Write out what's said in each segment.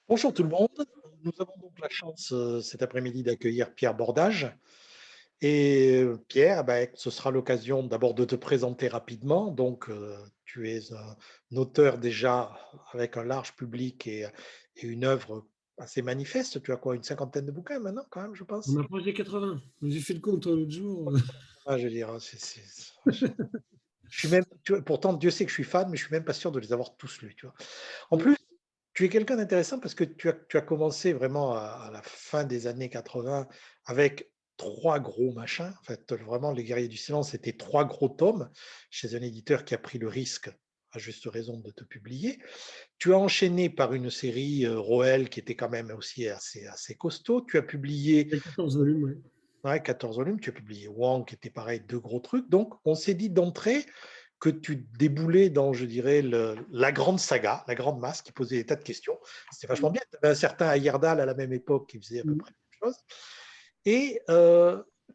Bonjour tout le monde. Nous avons donc la chance cet après-midi d'accueillir Pierre Bordage. Et Pierre, ce sera l'occasion d'abord de te présenter rapidement. Donc, tu es un auteur déjà avec un large public et une œuvre assez manifeste. Tu as quoi, une cinquantaine de bouquins maintenant, quand même, je On pense. approche des 80. J'ai fait le compte l'autre jour. Ah, je veux dire, je suis même, pourtant, Dieu sait que je suis fan, mais je suis même pas sûr de les avoir tous lus. Tu vois. En plus, tu es quelqu'un d'intéressant parce que tu as commencé vraiment à la fin des années 80 avec 3 gros machins. En fait, vraiment, Les Guerriers du Silence, c'était 3 gros tomes chez un éditeur qui a pris le risque, à juste raison, de te publier. Tu as enchaîné par une série, Roel, qui était quand même aussi assez costaud. Tu as publié, Il y a 14 volumes, ouais. ouais, 14 volumes. Tu as publié Wang, qui était pareil, 2 gros trucs. Donc on s'est dit d'entrée que tu déboulais dans, je dirais, la grande saga, la grande masse qui posait des tas de questions. C'était vachement bien. Tu avais un certain Ayerdal à la même époque qui faisait à peu Mm. près la même chose. Et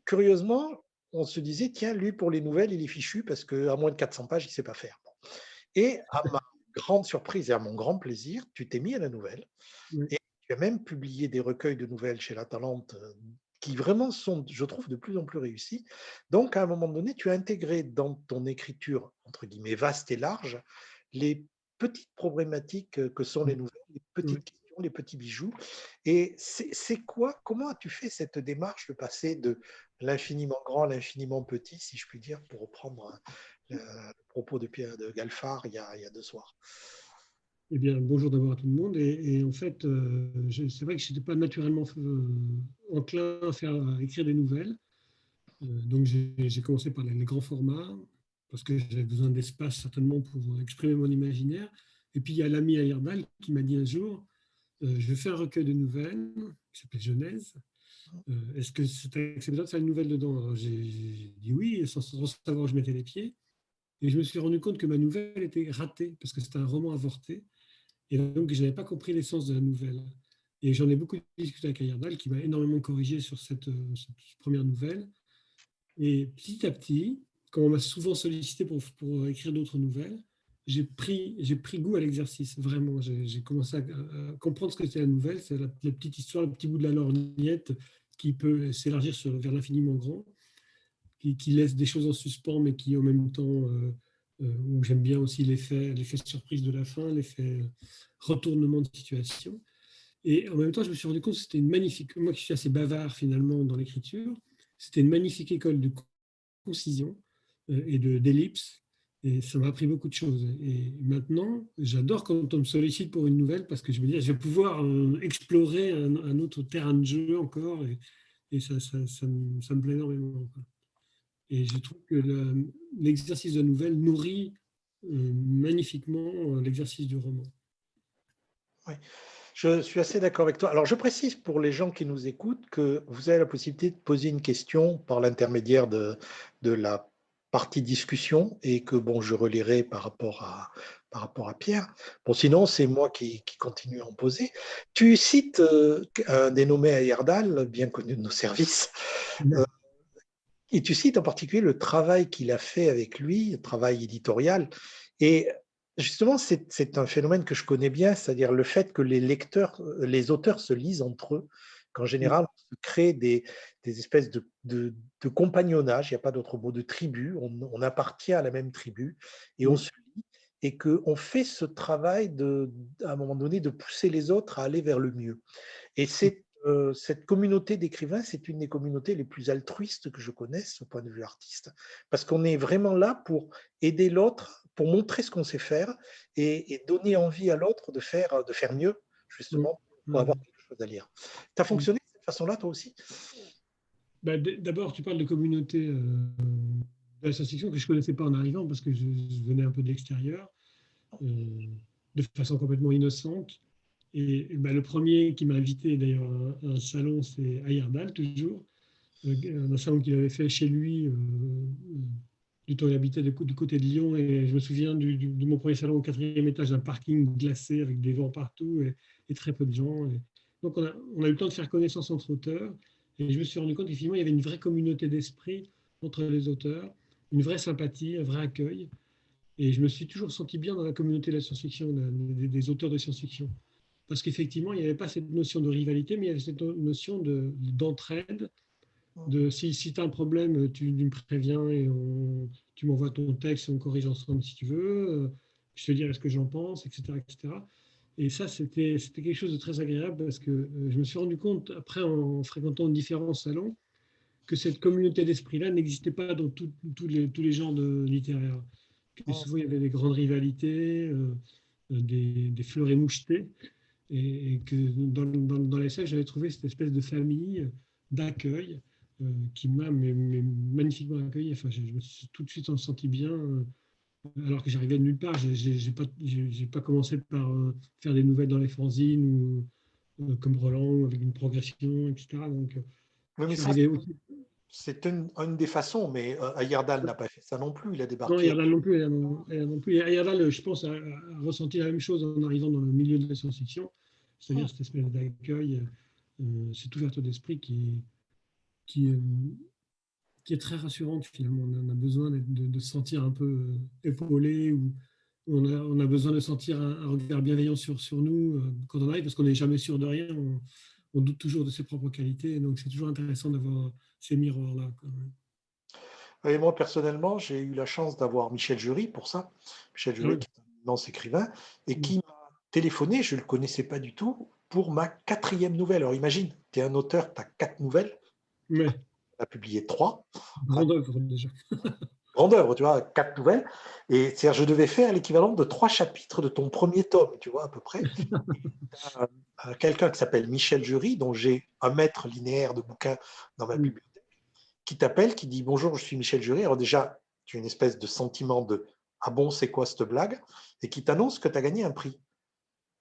curieusement, on se disait, tiens, lui, pour les nouvelles, il est fichu parce qu'à moins de 400 pages, il ne sait pas faire. Bon. Et à ma grande surprise et à mon grand plaisir, tu t'es mis à la nouvelle Ouais. et tu as même publié des recueils de nouvelles chez La Talente qui vraiment sont, je trouve, de plus en plus réussis. Donc, à un moment donné, tu as intégré dans ton écriture, entre guillemets, vaste et large, les petites problématiques que sont les Mm. nouvelles, les Ouais. petites questions, les petits bijoux. Et c'est quoi, comment as-tu fait cette démarche de passer de l'infiniment grand à l'infiniment petit, si je puis dire, pour reprendre le propos de Pierre de Galfard il y a 2 soirs? Eh bien, bonjour d'abord à tout le monde. En fait, c'est vrai que je n'étais pas naturellement enclin à écrire des nouvelles. Donc, j'ai commencé par les grands formats, parce que j'avais besoin d'espace certainement pour exprimer mon imaginaire. Et puis, il y a l'ami Ayerdal qui m'a dit un jour, je vais faire un recueil de nouvelles qui s'appelle Genèse. Est-ce que c'est acceptable de faire une nouvelle dedans? Alors, j'ai dit oui, sans savoir où je mettais les pieds. Et je me suis rendu compte que ma nouvelle était ratée, parce que c'était un roman avorté. Et donc, je n'avais pas compris l'essence de la nouvelle. Et j'en ai beaucoup discuté avec Ayerdal, qui m'a énormément corrigé sur cette première nouvelle. Et petit à petit, comme on m'a souvent sollicité pour écrire d'autres nouvelles, j'ai pris goût à l'exercice, vraiment. J'ai commencé à comprendre ce que c'était la nouvelle. C'est la petite histoire, le petit bout de la lorgnette qui peut s'élargir vers l'infiniment grand, qui laisse des choses en suspens, mais qui en même temps, où j'aime bien aussi l'effet surprise de la fin, l'effet retournement de situation. Et en même temps, je me suis rendu compte que c'était une magnifique, moi qui suis assez bavard finalement dans l'écriture, c'était une magnifique école de concision et d'ellipse. Et ça m'a appris beaucoup de choses. Et maintenant, j'adore quand on me sollicite pour une nouvelle parce que je me dis, je vais pouvoir explorer un autre terrain de jeu encore. Et ça me plaît énormément, quoi. Et je trouve que l'exercice de nouvelle nourrit magnifiquement l'exercice du roman. Oui. Je suis assez d'accord avec toi. Alors, je précise pour les gens qui nous écoutent que vous avez la possibilité de poser une question par l'intermédiaire de la partie discussion et que bon, je relirai par rapport à Pierre. Bon, sinon, c'est moi qui continue à en poser. Tu cites un dénommé Ayerdal, bien connu de nos services, euh, et tu cites en particulier le travail qu'il a fait avec lui, le travail éditorial. Et justement, c'est un phénomène que je connais bien, c'est-à-dire le fait que les lecteurs, les auteurs se lisent entre eux, qu'en général, on se crée des espèces de compagnonnage, il n'y a pas d'autre mot, de tribu, on appartient à la même tribu et on Mm. se lie, et qu'on fait ce travail à un moment donné de pousser les autres à aller vers le mieux. Et cette communauté d'écrivains, c'est une des communautés les plus altruistes que je connaisse au point de vue artiste. Parce qu'on est vraiment là pour aider l'autre, pour montrer ce qu'on sait faire et donner envie à l'autre de faire mieux, Mm. justement, pour avoir Mm. quelque chose à lire. Tu as Mm. fonctionné de cette façon-là, toi aussi? Bah, d'abord, tu parles de communauté de la science-fiction que je ne connaissais pas en arrivant parce que je venais un peu de l'extérieur, euh, de façon complètement innocente. Bah, le premier qui m'a invité d'ailleurs à un salon, c'est Ayerdal, toujours, un salon qu'il avait fait chez lui du temps où il habitait du côté de Lyon. Et je me souviens de mon premier salon au quatrième étage d'un parking glacé avec des vents partout et très peu de gens. Donc on a eu le temps de faire connaissance entre auteurs. Et je me suis rendu compte qu'effectivement, il y avait une vraie communauté d'esprit entre les auteurs, une vraie sympathie, un vrai accueil. Et je me suis toujours senti bien dans la communauté de la science-fiction, des auteurs de science-fiction. parce qu'effectivement, il n'y avait pas cette notion de rivalité, mais il y avait cette notion d'entraide. Si tu as un problème, tu me préviens et tu m'envoies ton texte, on corrige ensemble si tu veux. Je te dirai ce que j'en pense, etc., etc. Et ça, c'était quelque chose de très agréable parce que je me suis rendu compte, après, en fréquentant différents salons, que cette communauté d'esprit-là n'existait pas dans tous les genres littéraires. Que souvent, il y avait des grandes rivalités, des fleurs émouchetées, et que dans les SF, j'avais trouvé cette espèce de famille d'accueil qui m'a magnifiquement accueilli. Enfin, je me suis tout de suite senti bien, alors que j'arrivais de nulle part. J'ai pas commencé par faire des nouvelles dans les fanzines ou comme Roland, avec une progression, etc. Donc, Oui, je mais suis ça, arrivé aussi. c'est une des façons, mais Ayerdal n'a pas fait ça non plus. Il a Non, débarqué. Yardal non plus. Yardal non plus. Yardal, je pense, a ressenti la même chose en arrivant dans le milieu de la science-fiction, c'est-à-dire cette espèce d'accueil, cette ouverture d'esprit qui, est, qui est très rassurante finalement. On a besoin de se sentir un peu épaulé, ou on a besoin de sentir un regard bienveillant sur nous quand on arrive, parce qu'on n'est jamais sûr de rien, on doute toujours de ses propres qualités, donc c'est toujours intéressant d'avoir ces miroirs-là, quand même. Et moi, personnellement, j'ai eu la chance d'avoir Michel Jury pour ça. Michel Ah Jury, oui. qui est un immense écrivain, et Mm. qui m'a téléphoné, je ne le connaissais pas du tout, pour ma 4e nouvelle. Alors imagine, tu es un auteur, tu as 4 nouvelles, Ouais, tu as publié 3. grande œuvre déjà. Grande œuvre, tu vois, 4 nouvelles. Et c'est-à-dire, je devais faire l'équivalent de 3 chapitres de ton premier tome, tu vois, à peu près. Quelqu'un qui s'appelle Michel Jury, dont j'ai un mètre linéaire de bouquins dans ma Mm. bibliothèque, qui t'appelle, qui dit bonjour, je suis Michel Jury. Alors déjà, tu as une espèce de sentiment de ah bon, c'est quoi cette blague, et qui t'annonce que tu as gagné un prix.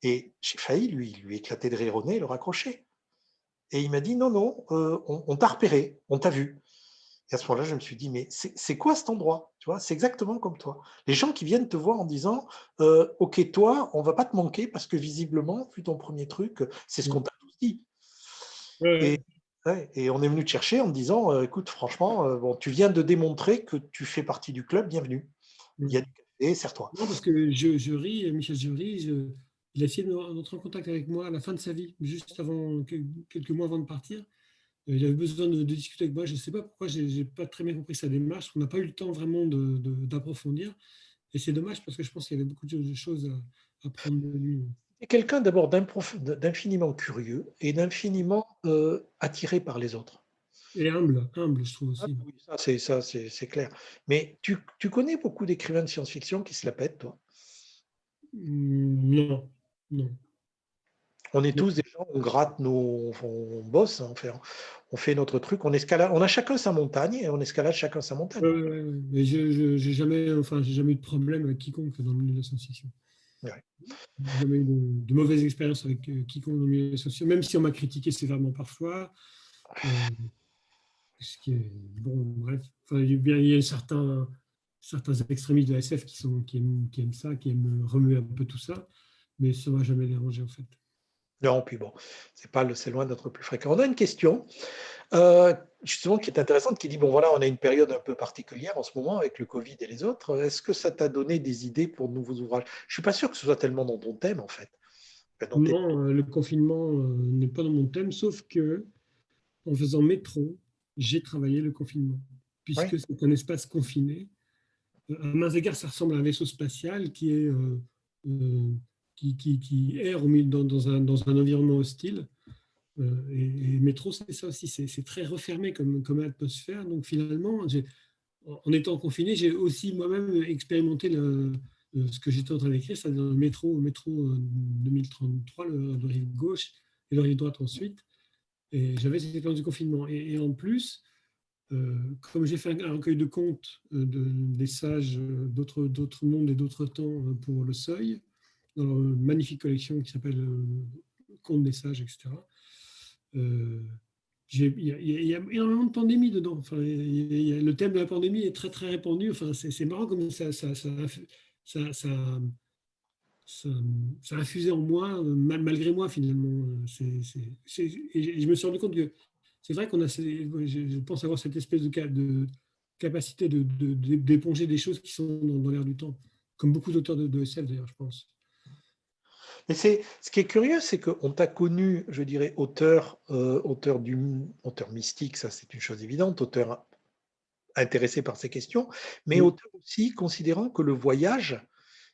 Et j'ai failli lui éclater de rire au nez et le raccrocher. Et il m'a dit non, non, on t'a repéré, on t'a vu. Et à ce moment-là, je me suis dit, mais c'est quoi cet endroit? Tu vois, c'est exactement comme toi. Les gens qui viennent te voir en disant, ok, toi, on va pas te manquer parce que visiblement, vu ton premier truc, c'est ce qu'on Mm. t'a tous dit. Et, Ouais. ouais, et on est venu te chercher en te disant, écoute, franchement, bon, tu viens de démontrer que tu fais partie du club, bienvenue. Il y a Mm. du café, serre-toi. Non, parce que Michel Jury, il a essayé d'entrer en contact avec moi à la fin de sa vie, juste avant, quelques mois avant de partir. Il avait besoin de discuter avec moi. Je ne sais pas pourquoi, je n'ai pas très bien compris sa démarche. On n'a pas eu le temps vraiment d'approfondir. Et c'est dommage parce que je pense qu'il y avait beaucoup de choses à prendre de lui. C'est quelqu'un d'abord d'infiniment curieux et d'infiniment attiré par les autres. Et humble, je trouve Ah aussi. oui, c'est clair. Mais tu connais beaucoup d'écrivains de science-fiction qui se la pètent, toi? Non, non, On est non. tous des gens, on gratte, on bosse, hein, on fait notre truc, on escalade, on a chacun sa montagne et on escalade chacun sa montagne. Ouais. Mais j'ai jamais eu de problème avec quiconque dans le milieu de la science-fiction. Ouais. J'ai jamais eu de mauvaises expériences avec quiconque dans le milieu de la science-fiction, même si on m'a critiqué sévèrement parfois. Euh, Ce qui est, bon, bref, enfin, il y a certains extrémistes de la SF qui aiment ça, qui aiment remuer un peu tout ça, mais ça ne m'a jamais dérangé en fait. Non, puis bon, c'est loin d'être plus fréquent. On a une question, justement, qui est intéressante, qui dit, bon voilà, on a une période un peu particulière en ce moment avec le Covid et les autres. Est-ce que ça t'a donné des idées pour de nouveaux ouvrages? Je suis pas sûr que ce soit tellement dans ton thème, en fait. Enfin, Non, le confinement n'est pas dans mon thème, sauf que en faisant métro, j'ai travaillé le confinement, Oui, puisque c'est un espace confiné. À mains égards, ça ressemble à un vaisseau spatial euh, qui erre dans un environnement hostile. Et métro, c'est ça aussi, c'est très refermé comme atmosphère. Donc finalement, en étant confiné, j'ai aussi moi-même expérimenté ce que j'étais en train d'écrire, c'est-à-dire le métro 2033, le rive gauche et le rive droite ensuite. Et j'avais cette expérience du confinement. Et en plus, comme j'ai fait un recueil de contes des sages d'autres mondes et d'autres temps pour le Seuil, dans une magnifique collection qui s'appelle Contes des sages, etc. Il y a énormément de pandémies dedans. Enfin, le thème de la pandémie est très très répandu. Enfin, c'est marrant comme ça, ça, ça a infusé en moi, malgré moi finalement. Et je me suis rendu compte que c'est vrai qu'on a, je pense avoir cette espèce de capacité d'éponger des choses qui sont dans l'air du temps, comme beaucoup d'auteurs de SF d'ailleurs, je pense. Et ce qui est curieux, c'est qu'on t'a connu, je dirais, auteur mystique, ça c'est une chose évidente, auteur intéressé par ces questions, mais Oui, auteur aussi considérant que le voyage,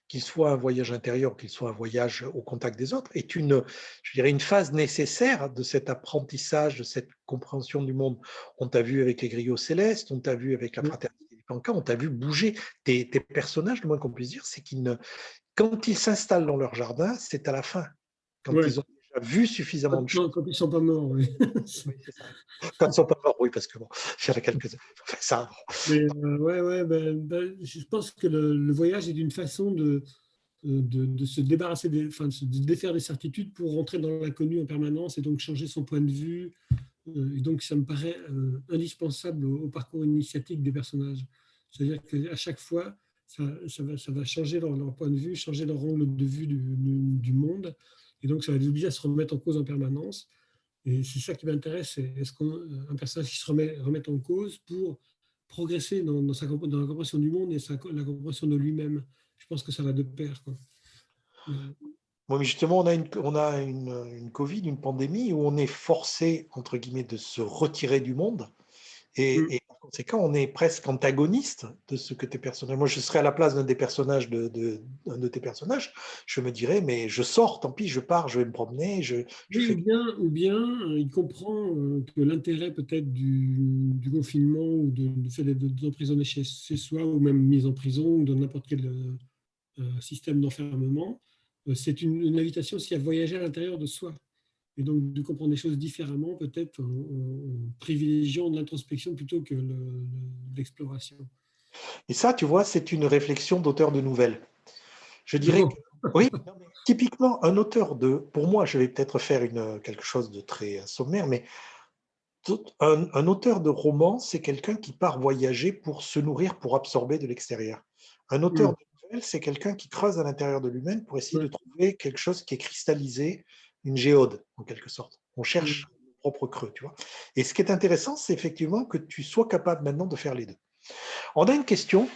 qu'il soit un voyage intérieur, qu'il soit un voyage au contact des autres, est je dirais, une phase nécessaire de cet apprentissage, de cette compréhension du monde. On t'a vu avec les griots célestes, on t'a vu avec la oui. fraternité des Pancas, on t'a vu bouger. Tes personnages, le moins qu'on puisse dire, c'est quand ils s'installent dans leur jardin, c'est à la fin, quand Ouais. ils ont déjà vu suffisamment de Non, choses. quand ils sont pas morts, oui. Oui, c'est ça. Quand ils ne sont pas morts, oui, parce que bon, il y en a quelques-uns. Enfin, ça, Mais ouais, ouais, je pense que le voyage est une façon de se débarrasser, enfin, de défaire des certitudes pour rentrer dans l'inconnu en permanence et donc changer son point de vue. Et donc, ça me paraît indispensable au parcours initiatique des personnages. C'est-à-dire qu'à chaque fois, ça va changer leur point de vue, changer leur angle de vue du monde. Et donc, ça va les obliger à se remettre en cause en permanence. Et c'est ça qui m'intéresse, c'est est-ce qu'un personnage qui se remet en cause pour progresser dans la compréhension du monde et la compréhension de lui-même. Je pense que ça va de pair, quoi. bon, mais justement, on a une Covid, une pandémie où on est forcé, entre guillemets, de se retirer du monde. Et par conséquent, on est presque antagoniste de ce que tes personnages. Moi, je serais à la place d'un des personnages d'un de tes personnages. Je me dirais, mais je sors, tant pis, je pars, je vais me promener, je Oui, fais. ou bien il comprend que l'intérêt peut-être du confinement ou du fait d'être emprisonné chez soi ou même mis en prison ou dans n'importe quel système d'enfermement, c'est une invitation aussi à voyager à l'intérieur de soi et donc de comprendre les choses différemment, peut-être en privilégiant l'introspection plutôt que l'exploration. Et ça, tu vois, c'est une réflexion d'auteur de nouvelles. Je dirais que, oui, non, mais typiquement, pour moi, je vais peut-être faire quelque chose de très sommaire, mais un auteur de roman, c'est quelqu'un qui part voyager pour se nourrir, pour absorber de l'extérieur. Un auteur Mm. de nouvelle, c'est quelqu'un qui creuse à l'intérieur de lui-même pour essayer de Ouais. trouver quelque chose qui est cristallisé, une géode, en quelque sorte. On cherche Mm. le propre creux, tu vois. Et ce qui est intéressant, c'est effectivement que tu sois capable maintenant de faire les deux. On a une question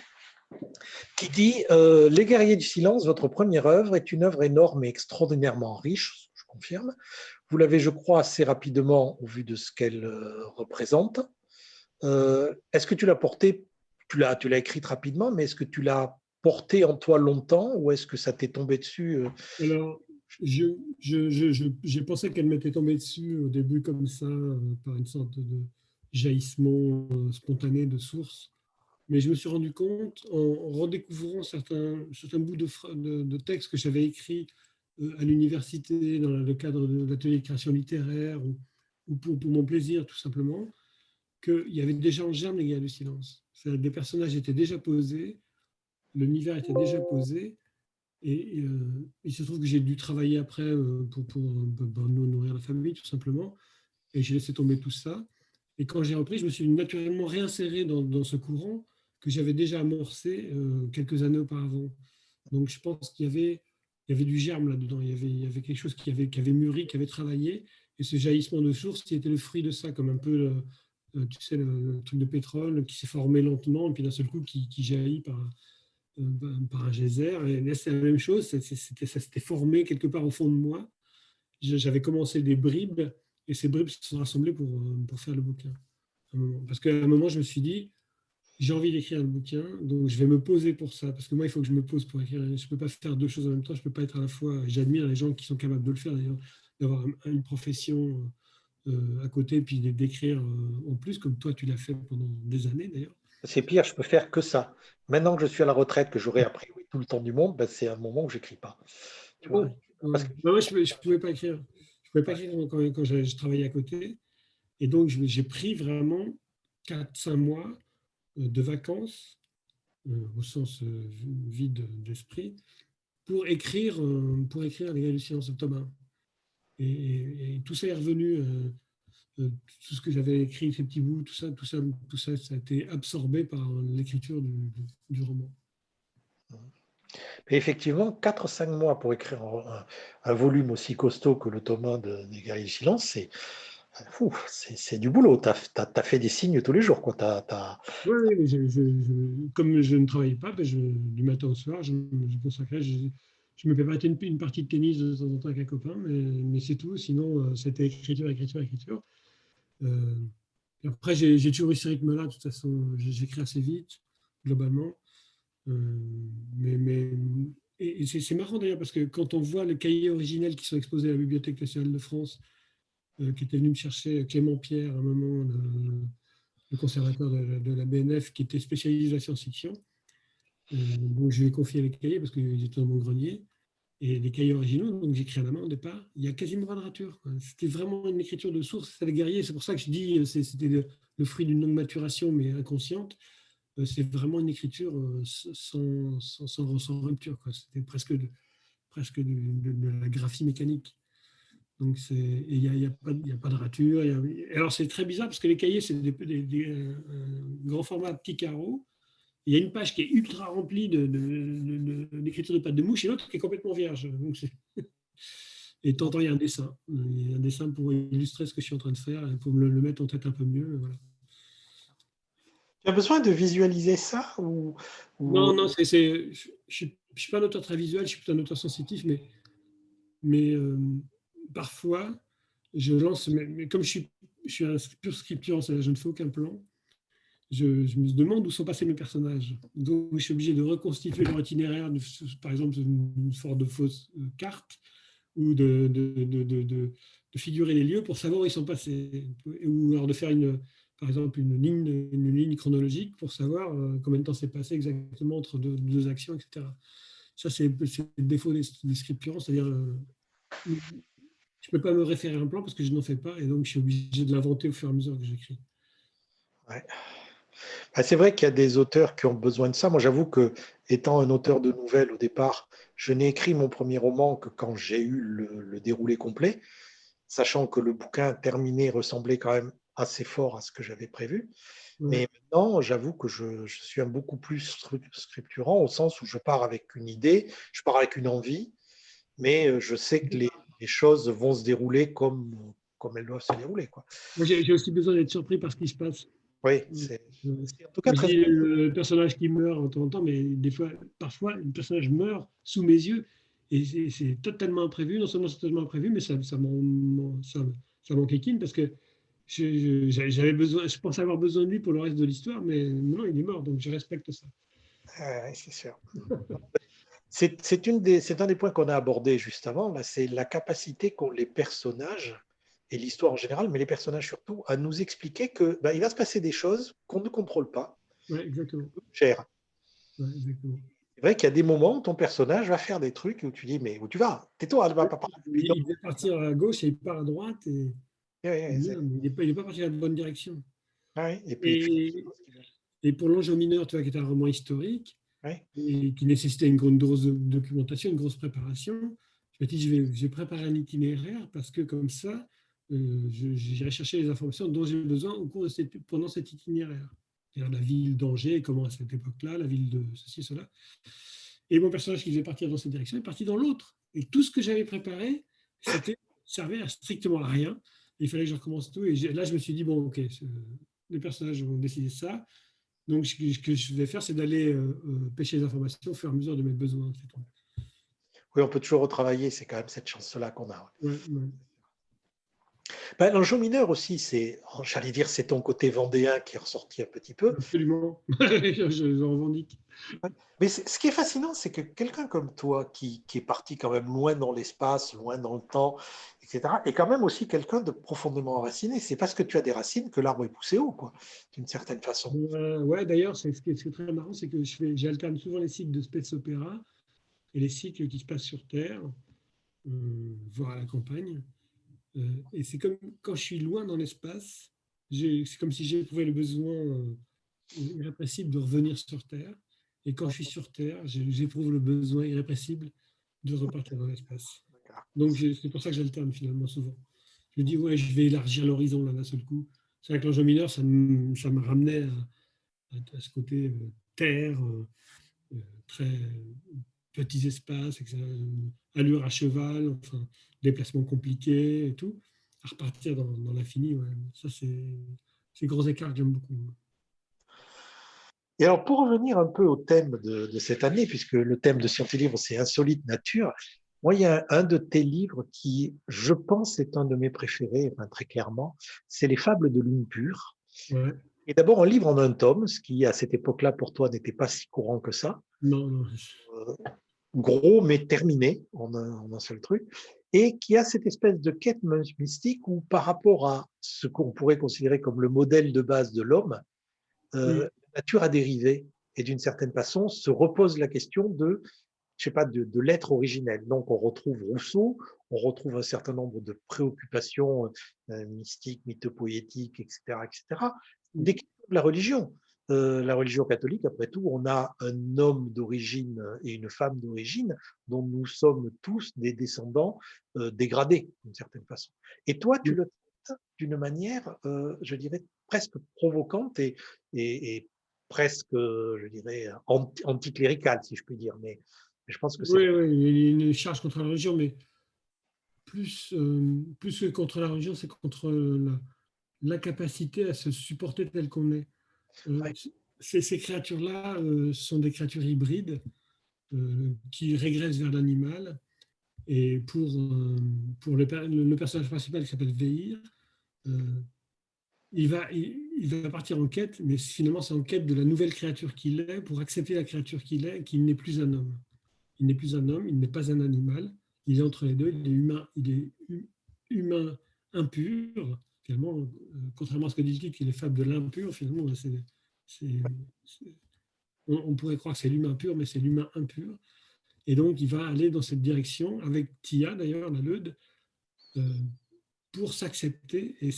qui dit Les Guerriers du Silence, votre première œuvre, est une œuvre énorme et extraordinairement riche, je confirme. Vous l'avez, je crois, assez rapidement au vu de ce qu'elle représente. Est-ce que tu l'as porté, tu l'as écrite rapidement, mais est-ce que tu l'as porté en toi longtemps ou est-ce que ça t'est tombé dessus Alors, j'ai pensé qu'elle m'était tombée dessus au début comme ça, par une sorte de jaillissement spontané de source. Mais je me suis rendu compte, en redécouvrant certains bouts de textes que j'avais écrits à l'université, dans le cadre de l'atelier de création littéraire, ou pour mon plaisir tout simplement, qu'il y avait déjà en germe les Guerriers du Silence. Des personnages étaient déjà posés, l'univers était déjà posé, et il se trouve que j'ai dû travailler après pour nourrir la famille, tout simplement. Et j'ai laissé tomber tout ça. Et quand j'ai repris, je me suis naturellement réinséré dans ce courant que j'avais déjà amorcé quelques années auparavant. Donc je pense il y avait du germe là-dedans. Il y avait quelque chose qui avait mûri, qui avait travaillé. Et ce jaillissement de source, qui était le fruit de ça, comme un peu, tu sais, le truc de pétrole qui s'est formé lentement, et puis d'un seul coup qui jaillit par un geyser. Et là, c'est la même chose, ça s'était formé quelque part au fond de moi. J'avais commencé des bribes, et ces bribes se sont rassemblées pour faire le bouquin. Parce qu'à un moment, je me suis dit, j'ai envie d'écrire le bouquin, donc je vais me poser pour ça. Parce que moi, il faut que je me pose pour écrire. Je ne peux pas faire deux choses en même temps. Je ne peux pas être à la fois. J'admire les gens qui sont capables de le faire, d'ailleurs, d'avoir une profession à côté, puis d'écrire en plus, comme toi, tu l'as fait pendant des années, d'ailleurs. C'est pire, je peux faire que ça. Maintenant que je suis à la retraite, que j'aurai appris tout le temps du monde, ben, c'est un moment où j'écris pas. Tu vois. Ouais, ouais. Parce que, Bah, moi, je ne pouvais pas écrire. Je pouvais pas écrire quand je travaillais à côté. Et donc, j'ai pris vraiment 4 5 mois de vacances, au sens vide d'esprit, pour écrire Les Guerriers du Silence de Thomas. Et tout ça est revenu, tout ce que j'avais écrit, ces petits bouts, ça a été absorbé par l'écriture du roman. mais effectivement, 4 5 mois pour écrire un volume aussi costaud que le tome 1 des Guerriers du Silence, c'est du boulot. Tu as fait des signes tous les jours, quoi. Oui, oui, mais comme je ne travaillais pas, ben du matin au soir, je me consacrais. Je me prépare une partie de tennis de temps en temps avec un copain, mais c'est tout. Sinon, c'était écriture, écriture, écriture. Euh, et après, j'ai toujours eu ce rythme-là. De toute façon, j'écris assez vite, globalement. Euh, mais, et c'est marrant d'ailleurs, parce que quand on voit les cahiers originels qui sont exposés à la Bibliothèque nationale de France, qui était venu me chercher Clément Pierre, à un moment, le conservateur de la BNF, qui était spécialiste de la science-fiction. Donc, je lui ai confié les cahiers parce qu'ils étaient dans mon grenier. Et les cahiers originaux, donc j'écris à la main au départ, il y a quasiment pas de rature. C'était vraiment une écriture de source, c'est les guerriers. C'est pour ça que je dis c'était le fruit d'une longue maturation, mais inconsciente. C'est vraiment une écriture sans rupture, quoi. C'était presque de la graphie mécanique. Donc il n'y a pas de rature. Alors c'est très bizarre parce que les cahiers, c'est grands formats petits carreaux. Il y a une page qui est ultra remplie d'écriture de pattes de mouche et l'autre qui est complètement vierge. Donc et de temps en temps, il y a un dessin. Il y a un dessin pour illustrer ce que je suis en train de faire, pour me le mettre en tête un peu mieux. Voilà. Tu as besoin de visualiser ça ou... Non, non, je ne suis pas un auteur très visuel, je suis plutôt un auteur sensitif, mais parfois, je lance, mais comme je suis un pur scripture, je ne fais aucun plan, je me demande où sont passés mes personnages. Donc, je suis obligé de reconstituer leur itinéraire, par exemple, une sorte de fausse carte, ou de figurer les lieux pour savoir où ils sont passés, ou alors de faire par exemple une ligne chronologique pour savoir combien de temps s'est passé exactement entre deux actions, etc. Ça, c'est le défaut des scriptures, c'est-à-dire je ne peux pas me référer à un plan parce que je n'en fais pas, et donc je suis obligé de l'inventer au fur et à mesure que j'écris. Ouais. Ah, c'est vrai qu'il y a des auteurs qui ont besoin de ça. Moi, j'avoue que, étant un auteur de nouvelles au départ, je n'ai écrit mon premier roman que quand j'ai eu le déroulé complet, sachant que le bouquin terminé ressemblait quand même assez fort à ce que j'avais prévu. Ouais. Mais maintenant, j'avoue que je suis un beaucoup plus scripturant au sens où je pars avec une idée, je pars avec une envie, mais je sais que les choses vont se dérouler comme elles doivent se dérouler, quoi. Moi, j'ai aussi besoin d'être surpris par ce qui se passe. Oui, Euh, c'est en tout cas Moi, je très dis le personnage qui meurt de temps en temps, mais parfois, le personnage meurt sous mes yeux et c'est totalement imprévu. Non seulement c'est totalement imprévu, mais ça m'enquiquine parce que j'avais besoin, je pensais avoir besoin de lui pour le reste de l'histoire, mais non, il est mort, donc je respecte ça. c'est sûr. C'est un des points qu'on a abordé juste avant, là, c'est la capacité qu'ont les personnages, et l'histoire en général, mais les personnages surtout, à nous expliquer que il va se passer des choses qu'on ne contrôle pas, Ouais, exactement. gère. Ouais, exactement. C'est vrai qu'il y a des moments où ton personnage va faire des trucs où tu dis, mais où tu vas? Tais-toi, elle va Ouais, pas parler. il devait partir à gauche et il part à droite et merde, il est pas parti dans la bonne direction. et puis, Et, et pour l'Ange aux mineurs, tu vois, qui est un roman historique, ouais. et qui nécessitait une grande dose de documentation, une grosse préparation. Je me dis, je vais préparer un itinéraire parce que comme ça, j'irai chercher les informations dont j'ai besoin au cours pendant cet itinéraire. C'est-à-dire la ville d'Angers, comment à cette époque-là, la ville de ceci, cela. Et mon personnage qui devait partir dans cette direction est parti dans l'autre. Et tout ce que j'avais préparé, servait à strictement à rien. Il fallait que je recommence tout. Et là, je me suis dit, bon, ok, les personnages vont décider ça. Donc, ce que je vais faire, c'est d'aller pêcher les informations au fur et à mesure de mes besoins. Oui, on peut toujours retravailler, c'est quand même cette chance-là qu'on a. Ouais, ouais. L'enjeu mineur aussi, j'allais dire, c'est ton côté vendéen qui est ressorti un petit peu. Absolument. Je revendique. Mais ce qui est fascinant, c'est que quelqu'un comme toi, qui est parti quand même loin dans l'espace, loin dans le temps, etc., est quand même aussi quelqu'un de profondément enraciné. C'est parce que tu as des racines que l'arbre est poussé haut, quoi, d'une certaine façon. Ouais, d'ailleurs, ce qui est très marrant, c'est que j'alterne souvent les cycles de space opéra et les cycles qui se passent sur Terre, voire à la campagne. Et c'est comme quand je suis loin dans l'espace, c'est comme si j'éprouvais le besoin irrépressible de revenir sur Terre. Et quand je suis sur Terre, j'éprouve le besoin irrépressible de repartir dans l'espace. Donc c'est pour ça que j'alterne finalement souvent. Je me dis, ouais, je vais élargir l'horizon là d'un seul coup. C'est vrai que l'enjeu mineur, ça me ramenait à ce côté terre, très petits espaces, etc., allure à cheval, enfin, déplacement compliqué et tout, à repartir dans l'infini. Ouais. Ça, c'est grands écarts que j'aime beaucoup. Et alors, pour revenir un peu au thème de cette année, puisque le thème de Science et Livre, c'est Insolite Nature, moi, il y a un de tes livres qui, je pense, est un de mes préférés, enfin, très clairement, c'est Les Fables de Lune Pure. Ouais. Et d'abord, un livre en un tome, ce qui, à cette époque-là, pour toi, n'était pas si courant que ça. Non, non. Euh, Gros, mais terminé en un seul truc. Et qui a cette espèce de quête mystique où, par rapport à ce qu'on pourrait considérer comme le modèle de base de l'homme, la nature a dérivé. Et d'une certaine façon, se repose la question de, je sais pas, de l'être originel. Donc, on retrouve Rousseau, on retrouve un certain nombre de préoccupations mystiques, mythopoétiques, etc., etc. Des questions de la religion catholique, après tout, on a un homme d'origine et une femme d'origine dont nous sommes tous des descendants dégradés, d'une certaine façon. Et toi, tu le traites d'une manière, je dirais, presque provocante et presque, je dirais, anticléricale, si je puis dire. Mais je pense que c'est Oui, oui, il y a une charge contre la religion, mais plus que contre la religion, c'est contre l'incapacité à se supporter tel qu'on est. ouais, Ces créatures-là sont des créatures hybrides qui régressent vers l'animal. Et pour le personnage principal qui s'appelle Veir, euh, il va partir en quête, mais finalement c'est en quête de la nouvelle créature qu'il est, pour accepter la créature qu'il est, qu'il n'est plus un homme. Il n'est plus un homme, il n'est pas un animal, il est entre les deux, il est humain impur, finalement, contrairement à ce que dit le titre, il est fable de l'impur, finalement, on pourrait croire que c'est l'humain pur, mais c'est l'humain impur. Et donc, il va aller dans cette direction, avec Tia d'ailleurs, la Leude, euh, pour s'accepter et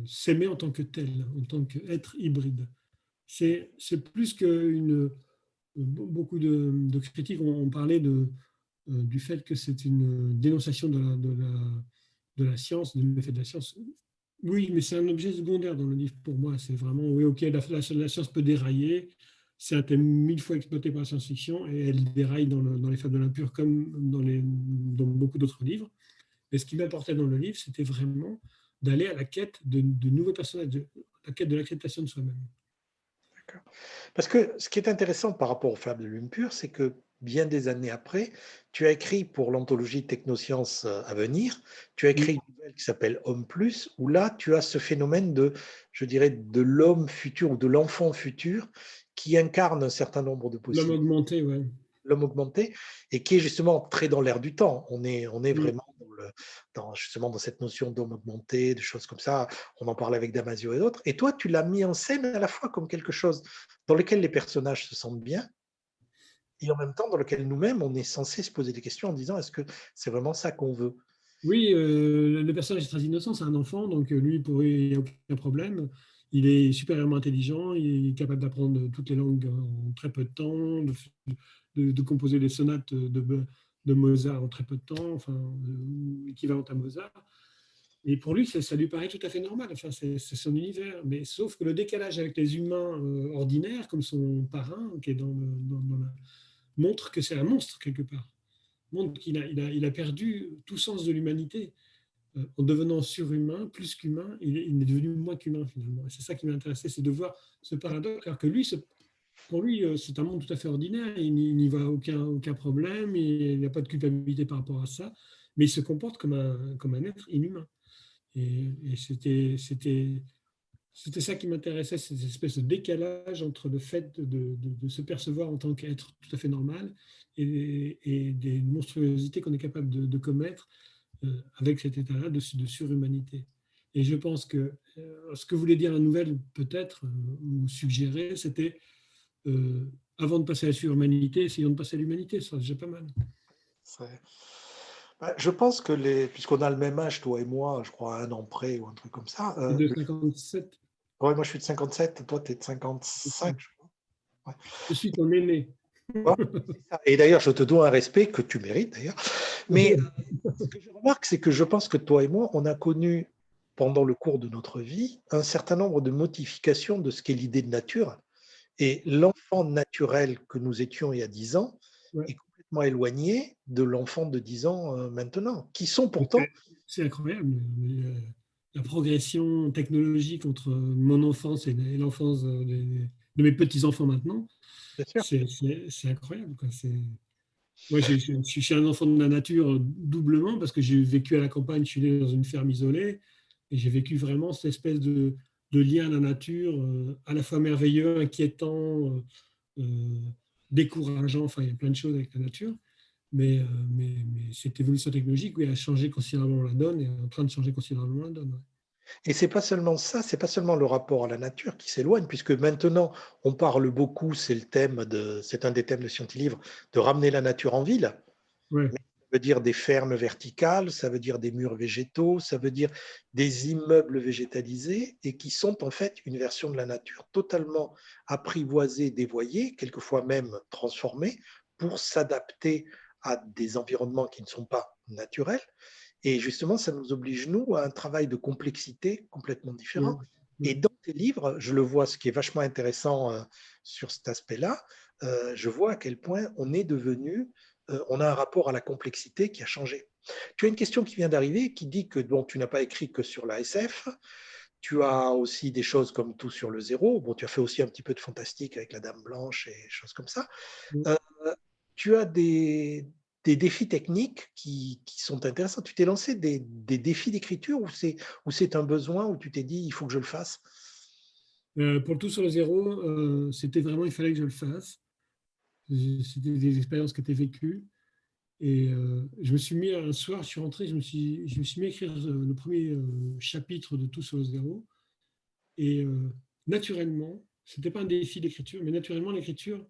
s'aimer en tant que tel, en tant qu'être hybride. C'est plus qu'une. Beaucoup de critiques ont parlé du fait que c'est une dénonciation de la science, des méfaits de la science. Oui, mais c'est un objet secondaire dans le livre pour moi. C'est vraiment, oui, ok, la science peut dérailler. C'est un thème mille fois exploité par la science-fiction et elle déraille dans les Fables de l'impur comme dans beaucoup d'autres livres. Mais ce qui m'importait dans le livre, c'était vraiment d'aller à la quête de nouveaux personnages, la quête de l'acceptation de soi-même. d'accord. Parce que ce qui est intéressant par rapport aux Fables de Lune Pure, c'est que bien des années après, tu as écrit pour l'anthologie Technosciences à venir, tu as écrit une nouvelle qui s'appelle Homme Plus, où là, tu as ce phénomène de, je dirais, de l'homme futur ou de l'enfant futur qui incarne un certain nombre de L'homme possibilités, augmenté, ouais. l'homme augmenté, et qui est justement très dans l'air du temps. On est vraiment justement dans cette notion d'homme augmenté, de choses comme ça. On en parlait avec Damasio et d'autres. Et toi, tu l'as mis en scène à la fois comme quelque chose dans lequel les personnages se sentent bien, et en même temps dans lequel nous-mêmes, on est censé se poser des questions en disant, est-ce que c'est vraiment ça qu'on veut? Oui, le personnage est très innocent, c'est un enfant, donc lui, pour lui, il n'y a aucun problème. Il est supérieurement intelligent, il est capable d'apprendre toutes les langues en très peu de temps, de composer des sonates de Mozart en très peu de temps, enfin, équivalent à Mozart. Et pour lui, ça lui paraît tout à fait normal, enfin, c'est son univers. Mais sauf que le décalage avec les humains ordinaires, comme son parrain, qui est montre que c'est un monstre quelque part. Montre qu'il il a perdu tout sens de l'humanité. En devenant surhumain, plus qu'humain, il est devenu moins qu'humain finalement. Et c'est ça qui m'a intéressé, c'est de voir ce paradoxe, alors que lui, pour lui, c'est un monde tout à fait ordinaire, il n'y voit aucun problème, il n'y a pas de culpabilité par rapport à ça, mais il se comporte comme un être inhumain. Et c'était ça qui m'intéressait, cette espèce de décalage entre le fait de se percevoir en tant qu'être tout à fait normal et des monstruosités qu'on est capable de commettre avec cet état-là de surhumanité. Et je pense que ce que voulait dire la nouvelle, peut-être, ou suggérer, c'était avant de passer à la surhumanité, essayons de passer à l'humanité, ça c'est déjà pas mal. Je pense que puisqu'on a le même âge, toi et moi, je crois à un an près ou un truc comme ça. Et de 57, Ouais, moi je suis de 57, toi tu es de 55, je crois. Ouais. je suis ton aîné. Ouais, et d'ailleurs, je te dois un respect que tu mérites d'ailleurs. Mais ce que je remarque, c'est que je pense que toi et moi, on a connu pendant le cours de notre vie un certain nombre de modifications de ce qu'est l'idée de nature. Et l'enfant naturel que nous étions il y a 10 ans Ouais. est complètement éloigné de l'enfant de 10 ans maintenant, qui sont pourtant… C'est incroyable. La progression technologique entre mon enfance et l'enfance de mes petits-enfants maintenant, Bien sûr. c'est incroyable, quoi. Moi, je suis un enfant de la nature doublement parce que j'ai vécu à la campagne, je suis né dans une ferme isolée et j'ai vécu vraiment cette espèce de lien à la nature, à la fois merveilleux, inquiétant, euh, décourageant. Enfin, il y a plein de choses avec la nature. Mais cette évolution technologique, oui, a changé considérablement la donne et est en train de changer considérablement la donne. Ouais. Et c'est pas seulement ça, c'est pas seulement le rapport à la nature qui s'éloigne, puisque maintenant on parle beaucoup, c'est un des thèmes de Scientilivre, de ramener la nature en ville. Ouais. Mais ça veut dire des fermes verticales, ça veut dire des murs végétaux, ça veut dire des immeubles végétalisés et qui sont en fait une version de la nature totalement apprivoisée, dévoyée, quelquefois même transformée pour s'adapter à des environnements qui ne sont pas naturels. Et justement, ça nous oblige, nous, à un travail de complexité complètement Ouais. différent. Et Ouais. dans tes livres, je le vois, ce qui est vachement intéressant sur cet aspect-là, je vois à quel point on a un rapport à la complexité qui a changé. Tu as une question qui vient d'arriver qui dit que bon, tu n'as pas écrit que sur la SF, tu as aussi des choses comme Tout sur le zéro, bon, tu as fait aussi un petit peu de fantastique avec la Dame Blanche et choses comme ça. Ouais. Euh, Tu as des défis techniques qui sont intéressants. Tu t'es lancé des défis d'écriture ou c'est un besoin où tu t'es dit, il faut que je le fasse? Pour le tout sur le zéro, c'était vraiment, il fallait que je le fasse. C'était des expériences qui étaient vécues. Et je me suis mis, un soir, je suis rentré, je me suis mis à écrire le premier chapitre de Tout sur le zéro. Et naturellement, c'était pas un défi d'écriture, mais naturellement, l'écriture,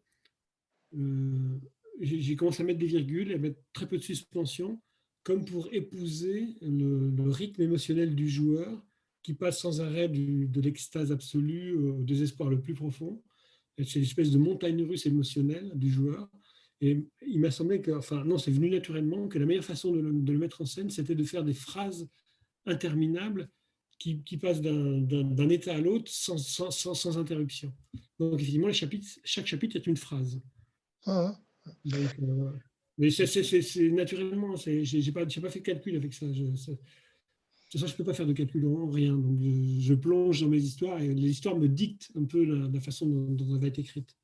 euh, j'ai commencé à mettre des virgules et à mettre très peu de suspension, comme pour épouser le rythme émotionnel du joueur qui passe sans arrêt de l'extase absolue au désespoir le plus profond. C'est une espèce de montagne russe émotionnelle du joueur. Et il m'a semblé que, enfin, non, c'est venu naturellement que la meilleure façon de le mettre en scène, c'était de faire des phrases interminables qui passent d'un état à l'autre sans interruption. Donc, effectivement, chaque chapitre est une phrase. Mmh. Donc, mais c'est naturellement, j'ai pas fait de calcul avec ça. Je ne peux pas faire de calcul en rien. Donc, je plonge dans mes histoires et les histoires me dictent un peu la façon dont elles vont être écrites.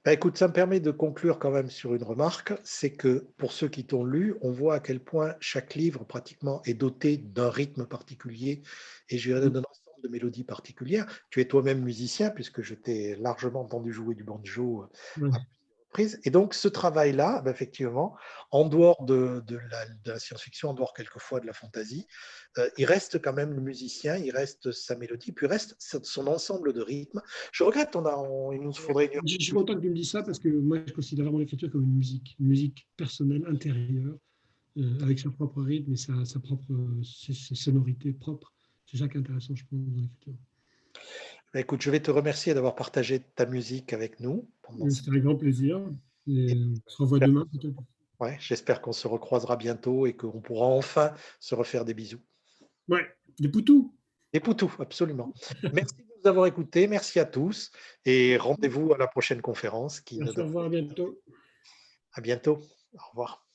Ben, écoute, ça me permet de conclure quand même sur une remarque, c'est que pour ceux qui t'ont lu, on voit à quel point chaque livre pratiquement est doté d'un rythme particulier et je dirais d'un ensemble de mélodies particulières. Tu es toi-même musicien puisque je t'ai largement entendu jouer du banjo Ouais. à plusieurs reprises. Et donc ce travail-là, ben, effectivement, en dehors de la science-fiction, en dehors quelquefois de la fantasy, il reste quand même le musicien, il reste sa mélodie, puis il reste son ensemble de rythmes. Je regrette, il nous faudrait une heure Je de suis plus. content que tu me dises ça parce que moi, je considère vraiment l'écriture comme une musique personnelle, intérieure, avec sa propre rythme et sa propre ses sonorités propres. C'est ça qui est intéressant, je pense, dans l'écriture. Bah, écoute, je vais te remercier d'avoir partagé ta musique avec nous pendant cette... C'était un grand plaisir. Et, Et on se revoit demain, peut-être. ouais, j'espère qu'on se recroisera bientôt et qu'on pourra enfin se refaire des bisous. Ouais, des poutous. Des poutous, absolument. Merci de nous avoir écoutés, merci à tous et rendez-vous à la prochaine conférence qui ne Merci, au devrait revoir, à pas tarder. bientôt. À bientôt. Au revoir.